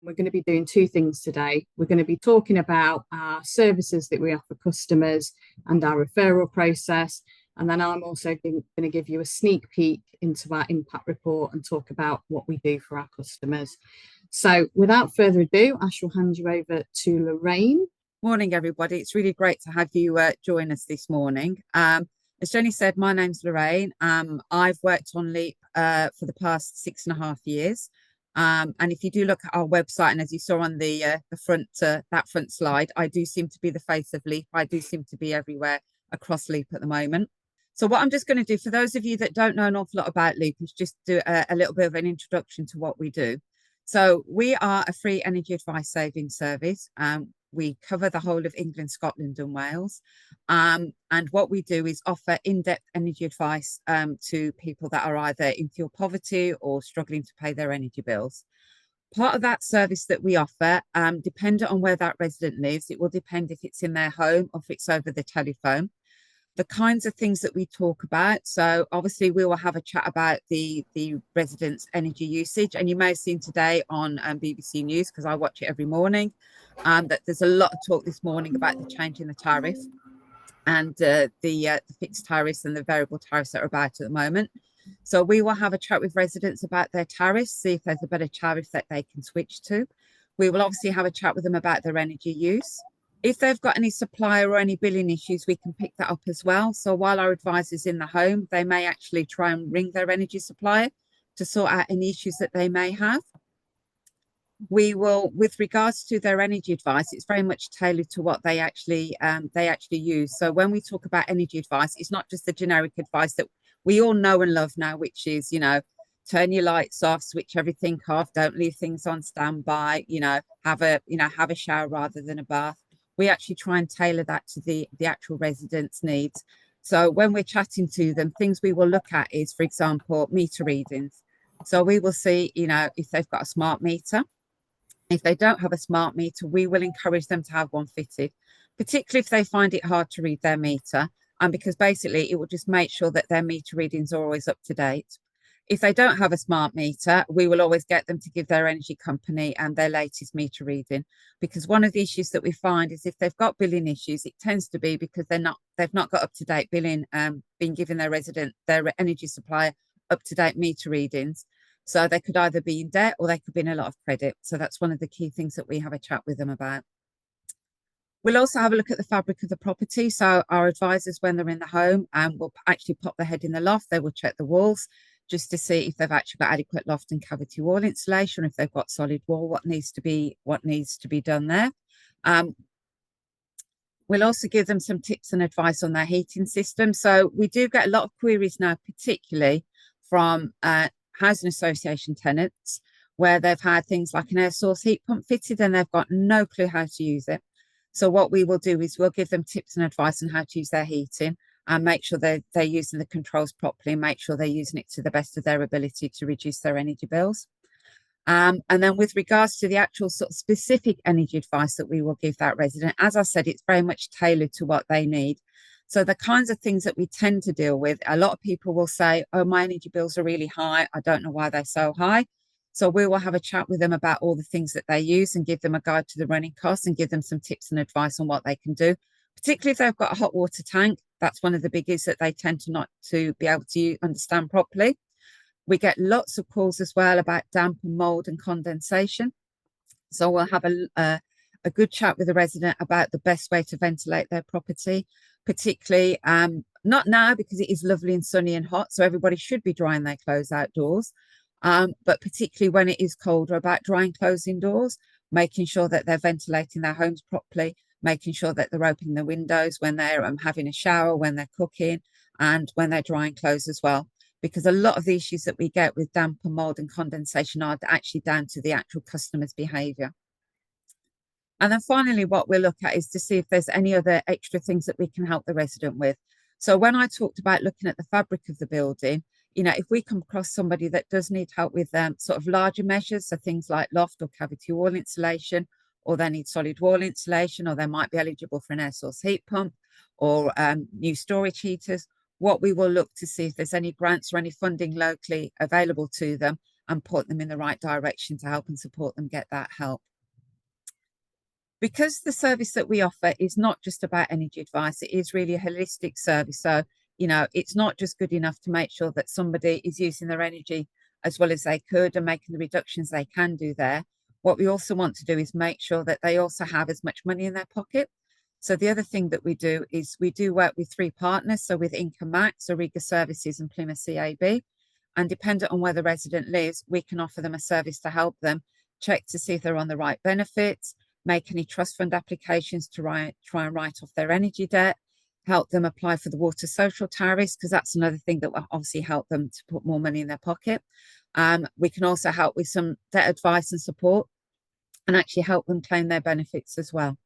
We're going to be doing two things today. We're going to be talking about our services that we offer customers and our referral process. And then I'm also going to give you a sneak peek into our impact report and talk about what we do for our customers. So without further ado, I shall hand you over to Lorraine. Morning, everybody. It's really great to have you join us this morning. As Jenny said, my name's Lorraine. I've worked on LEAP for the past 6.5 years. And if you do look at our website, and as you saw on the front that front slide, I do seem to be the face of LEAP. I do seem to be everywhere across LEAP at the moment. So what I'm just going to do, for those of you that don't know an awful lot about LEAP, is just do a little bit of an introduction to what we do. So we are a free energy advice saving service. We cover the whole of England, Scotland and Wales. And what we do is offer in-depth energy advice to people that are either in fuel poverty or struggling to pay their energy bills. Part of that service that we offer, dependent on where that resident lives, it will depend if it's in their home or if it's over the telephone. The kinds of things that we talk about. So obviously we will have a chat about the residents' energy usage. And you may have seen today on BBC News, because I watch it every morning, that there's a lot of talk this morning about the change in the tariff and the fixed tariffs and the variable tariffs that are about at the moment. So we will have a chat with residents about their tariffs, see if there's a better tariff that they can switch to. We will obviously have a chat with them about their energy use. If they've got any supplier or any billing issues, we can pick that up as well. So while our advisor's in the home, they may actually try and ring their energy supplier to sort out any issues that they may have. We will, with regards to their energy advice, it's very much tailored to what they actually use. So when we talk about energy advice, it's not just the generic advice that we all know and love now, which is, turn your lights off, switch everything off, don't leave things on standby, have a shower rather than a bath. We actually try and tailor that to the actual residents' needs. So when we're chatting to them, things we will look at is, for example, meter readings. So we will see, if they've got a smart meter. If they don't have a smart meter, we will encourage them to have one fitted, particularly if they find it hard to read their meter. And because basically it will just make sure that their meter readings are always up to date. If they don't have a smart meter, we will always get them to give their energy company and their latest meter reading. Because one of the issues that we find is if they've got billing issues, it tends to be because they've not got up-to-date billing, being given their energy supplier up-to-date meter readings. So they could either be in debt or they could be in a lot of credit. So that's one of the key things that we have a chat with them about. We'll also have a look at the fabric of the property. So our advisors, when they're in the home, will actually pop their head in the loft. They will check the walls just to see if they've actually got adequate loft and cavity wall insulation, if they've got solid wall, what needs to be done there. We'll also give them some tips and advice on their heating system. So we do get a lot of queries now, particularly from housing association tenants, where they've had things like an air source heat pump fitted and they've got no clue how to use it. So what we will do is we'll give them tips and advice on how to use their heating and make sure they're using the controls properly and make sure they're using it to the best of their ability to reduce their energy bills. And then with regards to the actual sort of specific energy advice that we will give that resident, as I said, it's very much tailored to what they need. So the kinds of things that we tend to deal with, a lot of people will say, oh, my energy bills are really high. I don't know why they're so high. So we will have a chat with them about all the things that they use and give them a guide to the running costs and give them some tips and advice on what they can do, particularly if they've got a hot water tank. That's one of the biggies that they tend to not to be able to understand properly. We get lots of calls as well about damp and mold and condensation. So we'll have a good chat with the resident about the best way to ventilate their property, particularly not now because it is lovely and sunny and hot. So everybody should be drying their clothes outdoors. But particularly when it is colder, about drying clothes indoors, making sure that they're ventilating their homes properly, making sure that they're opening the windows when they're having a shower, when they're cooking, and when they're drying clothes as well. Because a lot of the issues that we get with damp and mold and condensation are actually down to the actual customer's behaviour. And then finally, what we'll look at is to see if there's any other extra things that we can help the resident with. So when I talked about looking at the fabric of the building, if we come across somebody that does need help with sort of larger measures, so things like loft or cavity wall insulation, or they need solid wall insulation, or they might be eligible for an air source heat pump or new storage heaters, what we will look to see if there's any grants or any funding locally available to them and point them in the right direction to help and support them get that help. Because the service that we offer is not just about energy advice, it is really a holistic service. So, you know, it's not just good enough to make sure that somebody is using their energy as well as they could and making the reductions they can do there. What we also want to do is make sure that they also have as much money in their pocket. So the other thing that we do is we do work with 3 partners. So with Income Max, Auriga Services and Plymouth CAB. And dependent on where the resident lives, we can offer them a service to help them check to see if they're on the right benefits, make any trust fund applications to try and write off their energy debt, help them apply for the water social tariffs, because that's another thing that will obviously help them to put more money in their pocket. We can also help with some debt advice and support and actually help them claim their benefits as well.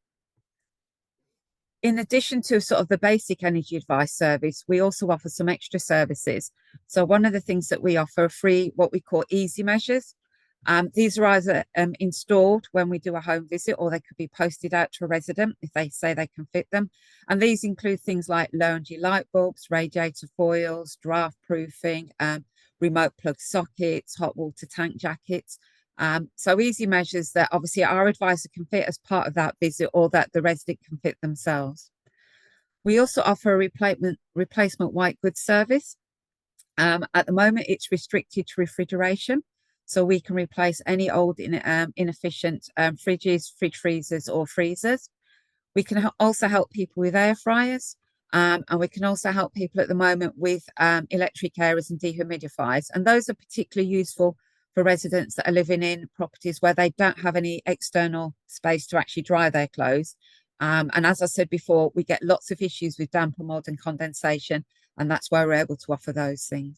In addition to sort of the basic energy advice service, we also offer some extra services. So one of the things that we offer are free, what we call easy measures. These are either installed when we do a home visit, or they could be posted out to a resident if they say they can fit them. And these include things like low energy light bulbs, radiator foils, draft proofing, remote plug sockets, hot water tank jackets. So easy measures that obviously our advisor can fit as part of that visit, or that the resident can fit themselves. We also offer a replacement white goods service. At the moment, it's restricted to refrigeration. So we can replace any old inefficient fridges, fridge freezers or freezers. We can also help people with air fryers. And we can also help people at the moment with electric airers and dehumidifiers. And those are particularly useful for residents that are living in properties where they don't have any external space to actually dry their clothes. And as I said before, we get lots of issues with damp and mold and condensation, and that's where we're able to offer those things.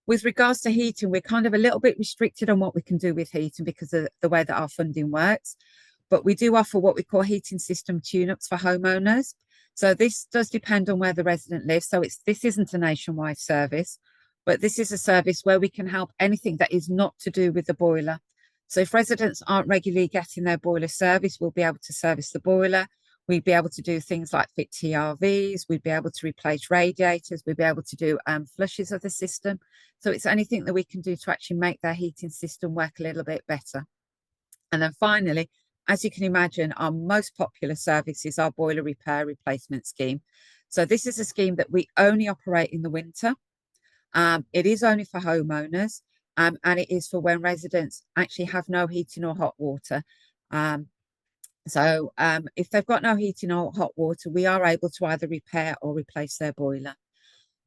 With regards to heating, we're kind of a little bit restricted on what we can do with heating because of the way that our funding works. But we do offer what we call heating system tune-ups for homeowners. So this does depend on where the resident lives. So this isn't a nationwide service, but this is a service where we can help anything that is not to do with the boiler. So if residents aren't regularly getting their boiler service, we'll be able to service the boiler. We'd be able to do things like fit TRVs. We'd be able to replace radiators. We'd be able to do flushes of the system. So it's anything that we can do to actually make their heating system work a little bit better. And then finally, as you can imagine, our most popular service is our boiler repair replacement scheme. So this is a scheme that we only operate in the winter. It is only for homeowners, and it is for when residents actually have no heating or hot water. So if they've got no heating or hot water, we are able to either repair or replace their boiler.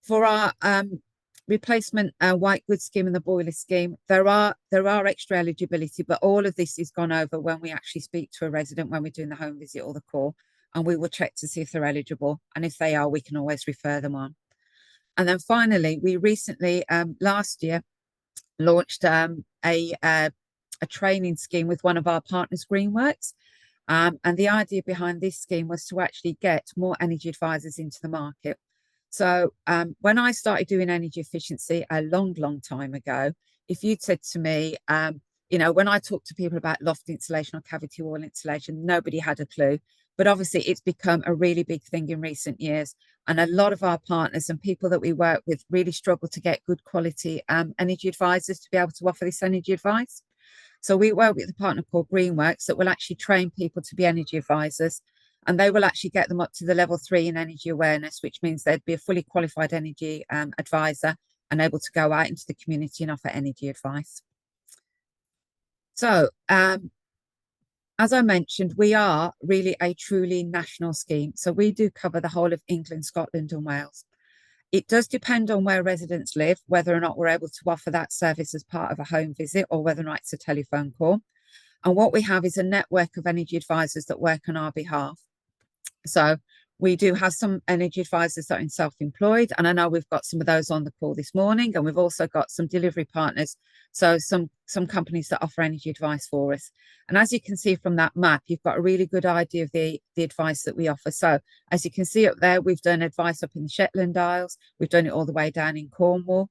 For our replacement white goods scheme and the boiler scheme, there are extra eligibility, but all of this is gone over when we actually speak to a resident when we're doing the home visit or the call, and we will check to see if they're eligible, and if they are, we can always refer them on. And then finally, we recently last year launched a training scheme with one of our partners, Greenworks. And the idea behind this scheme was to actually get more energy advisors into the market. So when I started doing energy efficiency a long time ago, if you'd said to me, you know, when I talked to people about loft insulation or cavity wall insulation, nobody had a clue. But obviously it's become a really big thing in recent years. And a lot of our partners and people that we work with really struggle to get good quality energy advisors to be able to offer this energy advice. So we work with a partner called Greenworks that will actually train people to be energy advisors, and they will actually get them up to the level 3 in energy awareness, which means they'd be a fully qualified energy advisor and able to go out into the community and offer energy advice. So as I mentioned, we are really a truly national scheme. So we do cover the whole of England, Scotland and Wales. It does depend on where residents live, whether or not we're able to offer that service as part of a home visit or whether or not it's a telephone call. And what we have is a network of energy advisors that work on our behalf. So we do have some energy advisors that are in self-employed, and I know we've got some of those on the call this morning, and we've also got some delivery partners, so some companies that offer energy advice for us. And as you can see from that map, you've got a really good idea of the advice that we offer. So as you can see up there, we've done advice up in the Shetland Isles, we've done it all the way down in Cornwall.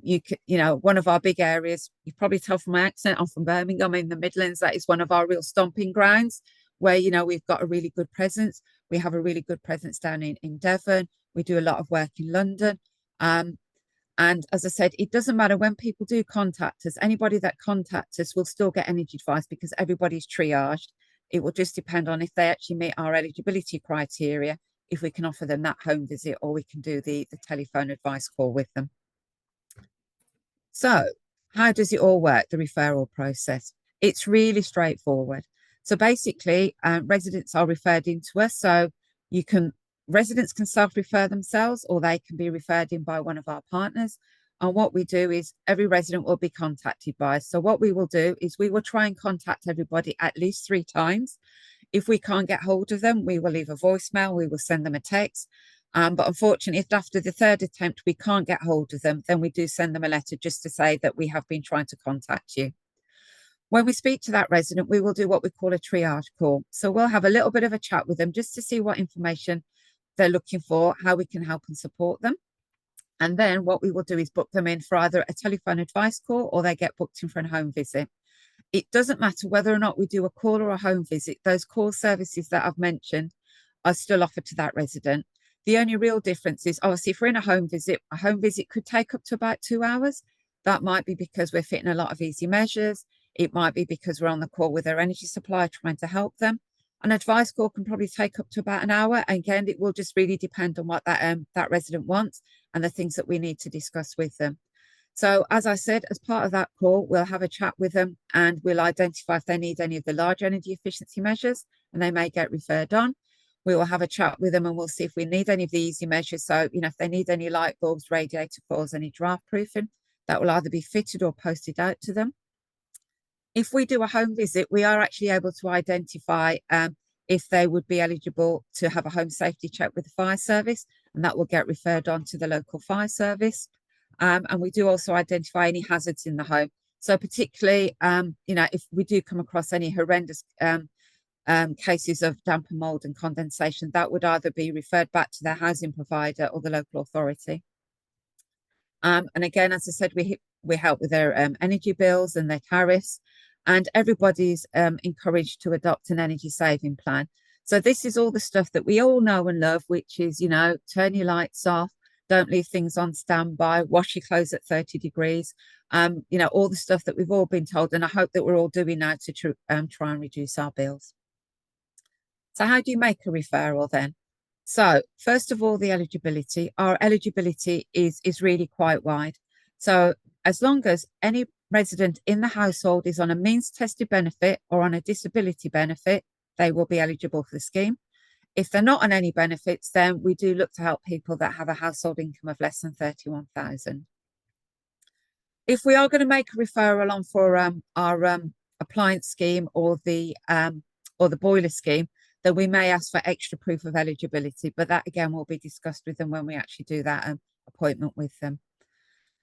You know, one of our big areas, you probably tell from my accent, I'm from Birmingham in the Midlands. That is one of our real stomping grounds where, you know, we've got a really good presence. We have a really good presence down in Devon. We do a lot of work in London. And as I said, it doesn't matter when people do contact us, anybody that contacts us will still get energy advice because everybody's triaged. It will just depend on if they actually meet our eligibility criteria, if we can offer them that home visit or we can do the telephone advice call with them. So how does it all work, the referral process? It's really straightforward. So basically, residents are referred into us. So residents can self-refer themselves or they can be referred in by one of our partners. And what we do is every resident will be contacted by us. So what we will do is we will try and contact everybody at least 3 times. If we can't get hold of them, we will leave a voicemail, we will send them a text. But unfortunately, if after the 3rd attempt we can't get hold of them, then we do send them a letter just to say that we have been trying to contact you. When we speak to that resident, we will do what we call a triage call. So we'll have a little bit of a chat with them just to see what information they're looking for, how we can help and support them. And then what we will do is book them in for either a telephone advice call or they get booked in for a home visit. It doesn't matter whether or not we do a call or a home visit, those core services that I've mentioned are still offered to that resident. The only real difference is obviously if we're in a home visit could take up to about 2 hours. That might be because we're fitting a lot of easy measures. It might be because we're on the call with their energy supplier trying to help them. An advice call can probably take up to about an hour. And again, it will just really depend on what that resident wants and the things that we need to discuss with them. So as I said, as part of that call, we'll have a chat with them and we'll identify if they need any of the large energy efficiency measures and they may get referred on. We will have a chat with them and we'll see if we need any of the easy measures. So, if they need any light bulbs, radiator coils, any draft proofing, that will either be fitted or posted out to them. If we do a home visit, we are actually able to identify if they would be eligible to have a home safety check with the fire service, and that will get referred on to the local fire service. And we do also identify any hazards in the home. So particularly, if we do come across any horrendous cases of damp and mold and condensation, that would either be referred back to their housing provider or the local authority. And again, as I said, we help with their energy bills and their tariffs, and everybody's encouraged to adopt an energy saving plan. So this is all the stuff that we all know and love, which is, turn your lights off, don't leave things on standby, wash your clothes at 30 degrees, all the stuff that we've all been told. And I hope that we're all doing now to try and reduce our bills. So how do you make a referral then? So first of all, the eligibility. Our eligibility is really quite wide. So as long as any resident in the household is on a means tested benefit or on a disability benefit, they will be eligible for the scheme. If they're not on any benefits, then we do look to help people that have a household income of less than 31,000. If we are going to make a referral on for our appliance scheme or the boiler scheme, then we may ask for extra proof of eligibility, but that again will be discussed with them when we actually do that appointment with them.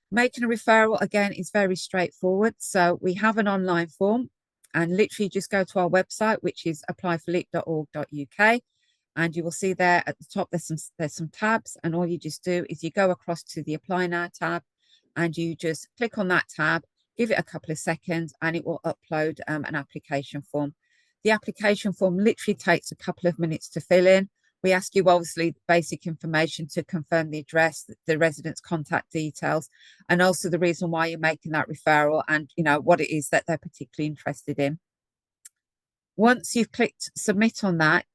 Making a referral again is very straightforward. So we have an online form and literally just go to our website, which is applyforleap.org.uk. And you will see there at the top, there's some tabs, and all you just do is you go across to the Apply Now tab and you just click on that tab, give it a couple of seconds, and it will upload an application form. The application form literally takes a couple of minutes to fill in. We ask you obviously basic information to confirm the address, the resident's contact details, and also the reason why you're making that referral and what it is that they're particularly interested in. Once you've clicked submit on that,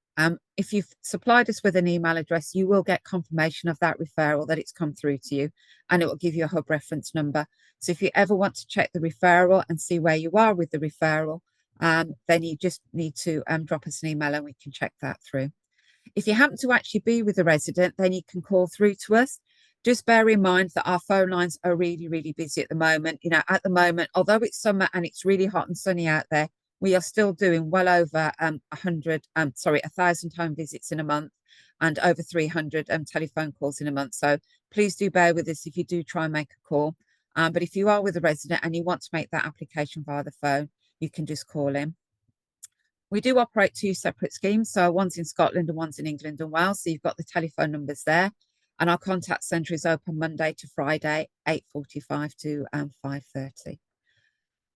if you've supplied us with an email address, you will get confirmation of that referral that it's come through to you, and it will give you a hub reference number. So if you ever want to check the referral and see where you are with the referral, then you just need to drop us an email and we can check that through. If you happen to actually be with a resident, then you can call through to us. Just bear in mind that our phone lines are really, really busy at the moment. At the moment, although it's summer and it's really hot and sunny out there, we are still doing well over 1,000 home visits in a month and over 300 telephone calls in a month. So please do bear with us if you do try and make a call. But if you are with a resident and you want to make that application via the phone, you can just call in. We do operate 2 separate schemes. So one's in Scotland and one's in England and Wales. So you've got the telephone numbers there. And our contact centre is open Monday to Friday, 8:45 to 5:30.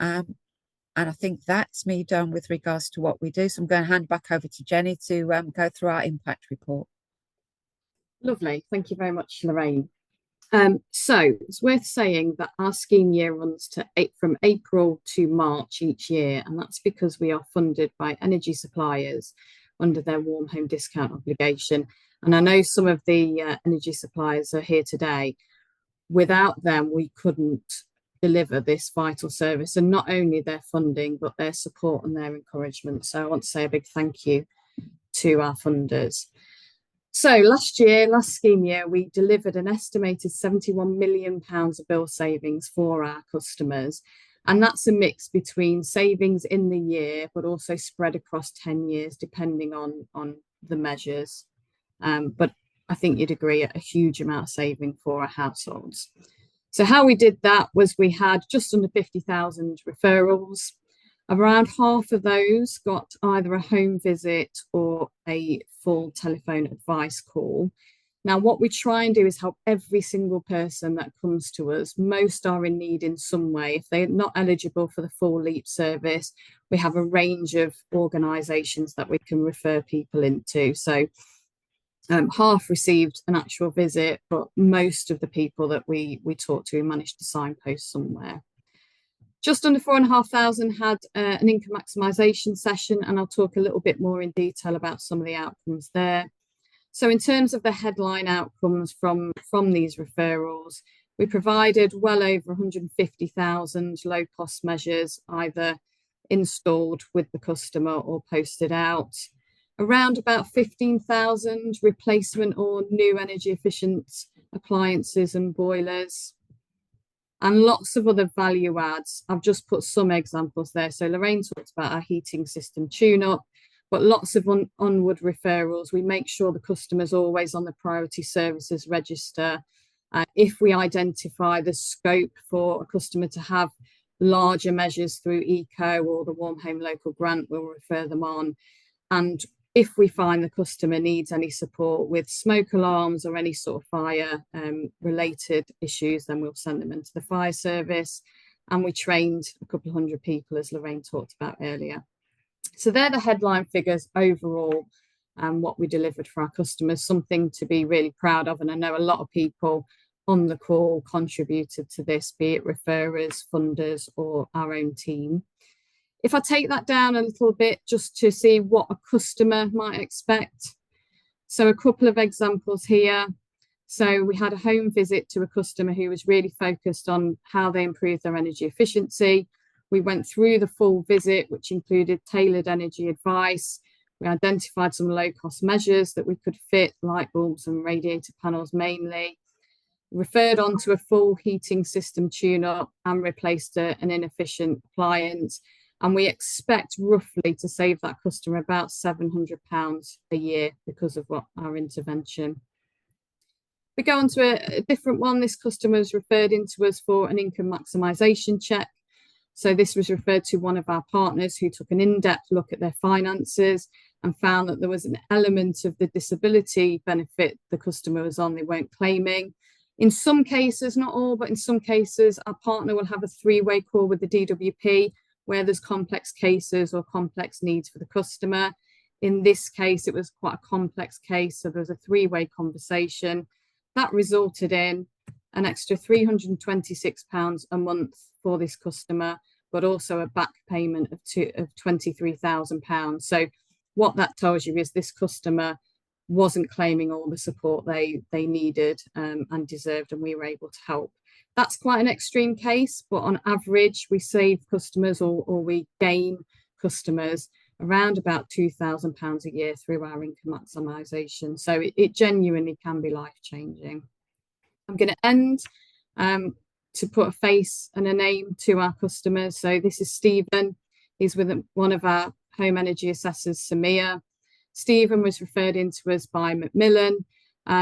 And I think that's me done with regards to what we do. So I'm going to hand back over to Jenny to go through our impact report. Lovely. Thank you very much, Lorraine. So it's worth saying that our scheme year runs from April to March each year, and that's because we are funded by energy suppliers under their warm home discount obligation. And I know some of the energy suppliers are here today. Without them, we couldn't deliver this vital service, and not only their funding, but their support and their encouragement. So I want to say a big thank you to our funders. So last scheme year, we delivered an estimated £71 million of bill savings for our customers. And that's a mix between savings in the year, but also spread across 10 years, depending on the measures. But I think you'd agree, a huge amount of saving for our households. So how we did that was we had just under 50,000 referrals. Around half of those got either a home visit or a full telephone advice call. Now, what we try and do is help every single person that comes to us. Most are in need in some way. If they're not eligible for the full LEAP service, we have a range of organisations that we can refer people into. So half received an actual visit, but most of the people that we talked to managed to signpost somewhere. Just under 4,500 had an income maximisation session, and I'll talk a little bit more in detail about some of the outcomes there. So in terms of the headline outcomes from these referrals, we provided well over 150,000 low-cost measures, either installed with the customer or posted out. Around about 15,000 replacement or new energy efficient appliances and boilers. And lots of other value adds. I've just put some examples there. So Lorraine talked about our heating system tune-up, but lots of onward referrals. We make sure the customer's always on the priority services register. If we identify the scope for a customer to have larger measures through ECO or the Warm Home Local Grant, we'll refer them on. And if we find the customer needs any support with smoke alarms or any sort of fire related issues, then we'll send them into the fire service. And we trained a couple of hundred people, as Lorraine talked about earlier. So they're the headline figures overall, and what we delivered for our customers, something to be really proud of. And I know a lot of people on the call contributed to this, be it referrers, funders, or our own team. If I take that down a little bit just to see what a customer might expect. So a couple of examples here. So we had a home visit to a customer who was really focused on how they improved their energy efficiency. We went through the full visit, which included tailored energy advice. We identified some low-cost measures that we could fit, light bulbs and radiator panels mainly. Referred on to a full heating system tune-up and replaced an inefficient appliance. And we expect roughly to save that customer about £700 a year because of what our intervention. We go on to a different one. This customer was referred into us for an income maximisation check. So this was referred to one of our partners who took an in-depth look at their finances and found that there was an element of the disability benefit the customer was on they weren't claiming. In some cases, not all, but in some cases, our partner will have a three-way call with the DWP where there's complex cases or complex needs for the customer. In this case, it was quite a complex case, so there was a three-way conversation. That resulted in an extra £326 a month for this customer, but also a back payment of £23,000. So what that tells you is this customer wasn't claiming all the support they needed and deserved, and we were able to help. That's quite an extreme case, but on average, we save customers or we gain customers around about £2,000 a year through our income maximisation. So it genuinely can be life-changing. I'm going to end to put a face and a name to our customers. So this is Stephen. He's with one of our home energy assessors, Samia. Stephen was referred into us by Macmillan.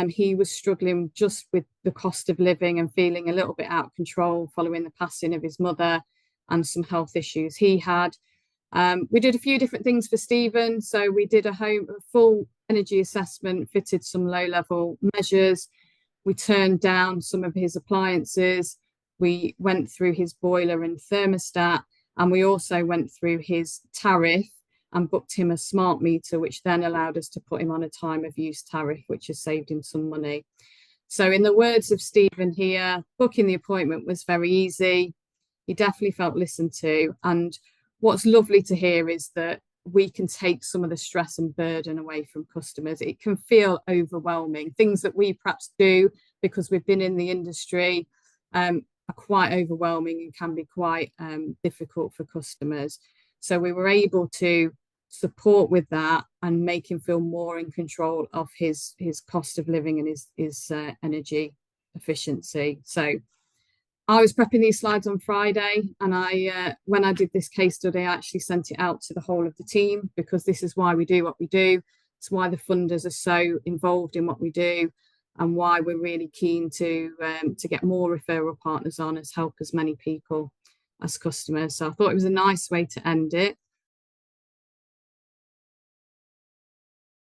He was struggling just with the cost of living and feeling a little bit out of control following the passing of his mother and some health issues he had. We did a few different things for Stephen. So we did a full energy assessment, fitted some low-level measures. We turned down some of his appliances. We went through his boiler and thermostat, and we also went through his tariff and booked him a smart meter, which then allowed us to put him on a time of use tariff, which has saved him some money. So in the words of Stephen here, booking the appointment was very easy. He definitely felt listened to. And what's lovely to hear is that we can take some of the stress and burden away from customers. It can feel overwhelming. Things that we perhaps do because we've been in the industry are quite overwhelming and can be quite difficult for customers. So we were able to support with that and make him feel more in control of his cost of living and his energy efficiency. So I was prepping these slides on Friday, and when I did this case study, I actually sent it out to the whole of the team, because this is why we do what we do. It's why the funders are so involved in what we do, and why we're really keen to get more referral partners on, as help as many people as customers. So I thought it was a nice way to end it.